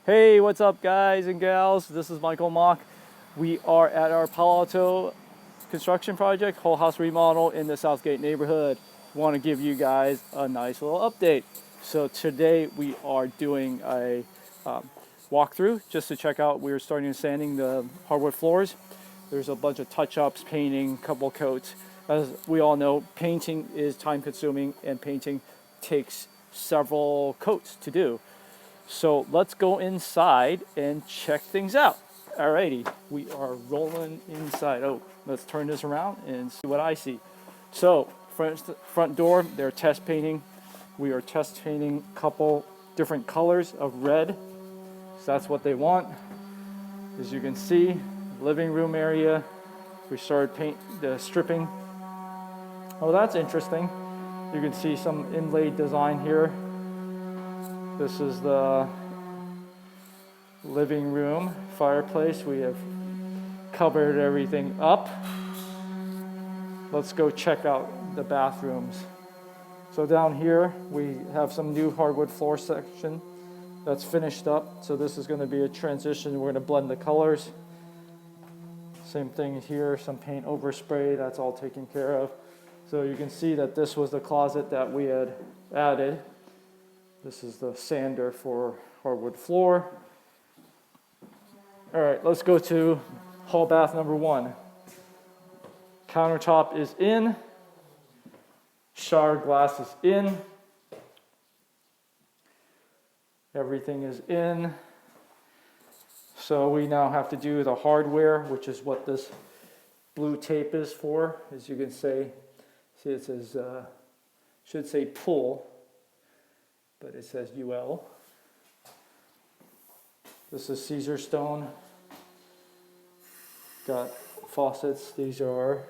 Hey, what's up, guys and gals? This is Michael Mock. We are at our Palo Alto construction project, whole house remodel in the Southgate neighborhood. Want to give you guys a nice little update. So today we are doing a walkthrough just to check out. We're starting sanding the hardwood floors. There's a bunch of touch-ups, painting, couple coats. As we all know, painting is time-consuming, and painting takes several coats to do. So let's go inside and check things out. Alrighty, we are rolling inside. Oh, let's turn this around and see what I see. So front door, they're test painting. We are test painting a couple different colors of red. So that's what they want. As you can see, living room area. We started the stripping. Oh, that's interesting. You can see some inlaid design here. This is the living room fireplace. We have covered everything up. Let's go check out the bathrooms. So down here we have some new hardwood floor section that's finished up. So this is going to be a transition. We're going to blend the colors. Same thing here, some paint overspray, that's all taken care of. So you can see that this was the closet that we had added. This is the sander for hardwood floor. All right, let's go to hall bath number 1. Countertop is in. Shower glass is in. Everything is in. So we now have to do the hardware, which is what this blue tape is for. As you can see it says, should say pull, but it says UL. This is Caesar stone. Got faucets. These are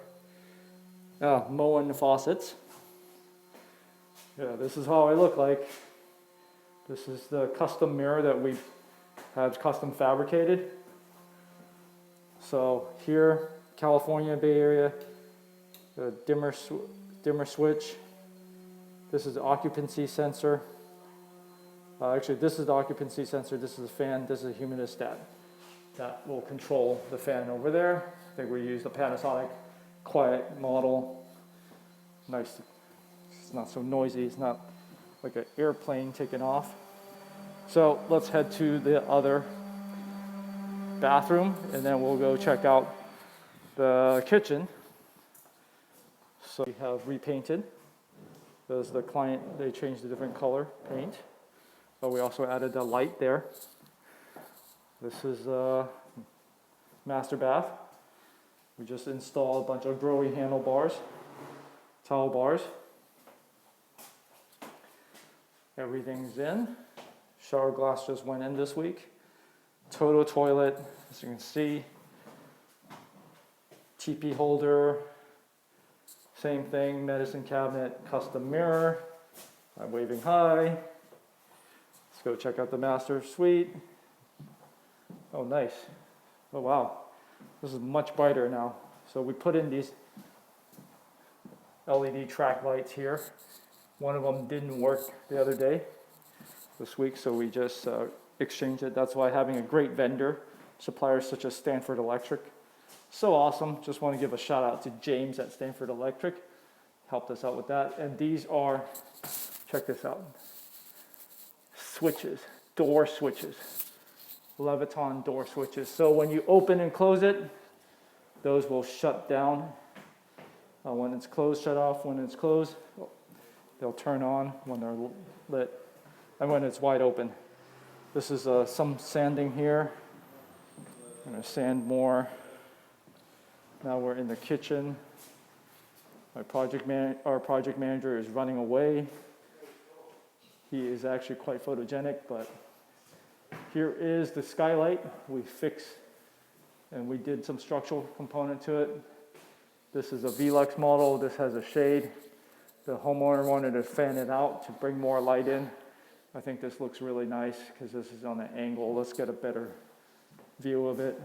Moen faucets. Yeah, this is how I look like. This is the custom mirror that we have custom fabricated. So here, California, Bay Area, the dimmer switch. This is the occupancy sensor. Actually, this is the occupancy sensor. This is the fan. This is a humidistat that will control the fan over there. I think we use the Panasonic Quiet model. Nice. It's not so noisy. It's not like an airplane taking off. So let's head to the other bathroom, and then we'll go check out the kitchen. So we have repainted. There's the client, they changed a different color paint. But we also added a light there. This is a master bath. We just installed a bunch of growy handlebars, towel bars. Everything's in. Shower glass just went in this week. Toto toilet, as you can see. TP holder, same thing, medicine cabinet, custom mirror. I'm waving hi. Let's go check out the master suite. Oh, nice. Oh, wow. This is much brighter now. So we put in these LED track lights here. One of them didn't work the other day, this week, so we just exchanged it. That's why having a great vendor, suppliers such as Stanford Electric, so awesome. Just want to give a shout out to James at Stanford Electric. Helped us out with that. And these are, check this out, switches, door switches, Leviton door switches. So when you open and close it, those will shut down. When it's closed, shut off. When it's closed, they'll turn on when they're lit, and when it's wide open. This is some sanding here. I'm going to sand more. Now we're in the kitchen. Our project manager is running away. He is actually quite photogenic, but here is the skylight. We fixed and we did some structural component to it. This is a Velux model. This has a shade. The homeowner wanted to fan it out to bring more light in. I think this looks really nice because this is on an angle. Let's get a better view of it.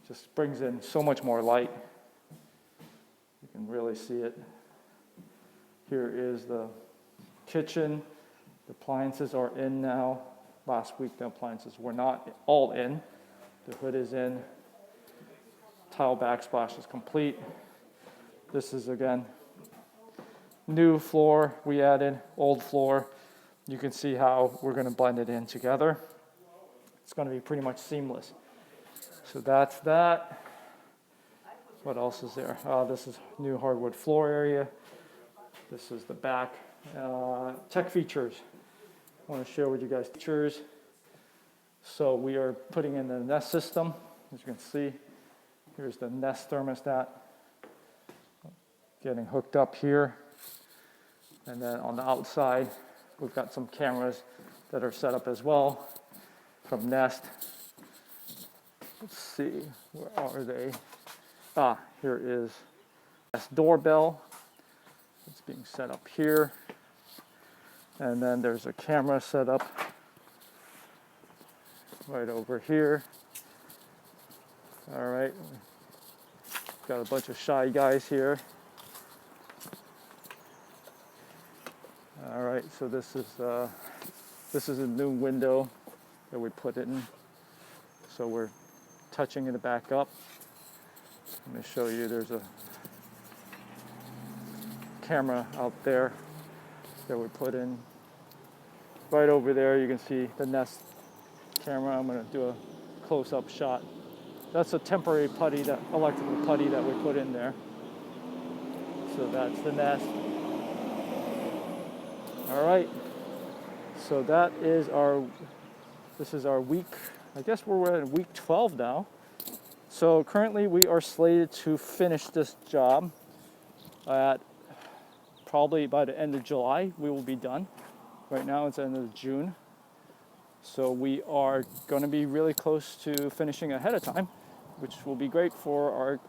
Just brings in so much more light. You can really see it. Here is the kitchen. The appliances are in now. last week. The appliances were not all in. The hood is in. Tile backsplash is complete. This is, again, new floor we added, old floor. You can see how we're going to blend it in together. It's going to be pretty much seamless. So that's that. What else is there? This is new hardwood floor area. This is the back. Tech features. I want to share with you guys features. So we are putting in the Nest system. As you can see, here's the Nest thermostat getting hooked up here. And then on the outside, we've got some cameras that are set up as well from Nest. Let's see, where are they? Here is Nest doorbell. It's being set up here. And then there's a camera set up right over here. All right, got a bunch of shy guys here. All right, so this is a new window that we put in. So we're touching it back up. Let me show you. There's a camera out there that we put in. Right over there, you can see the Nest camera. I'm going to do a close-up shot. That's a temporary putty, that electrical putty that we put in there. So that's the Nest. All right. So that is this is our week. I guess we're at week 12 now. So currently we are slated to finish this job at probably by the end of July. We will be done. Right now it's the end of June. So we are going to be really close to finishing ahead of time, which will be great for our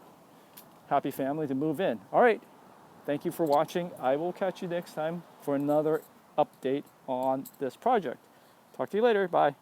happy family to move in. All right. Thank you for watching. I will catch you next time for another update on this project. Talk to you later. Bye.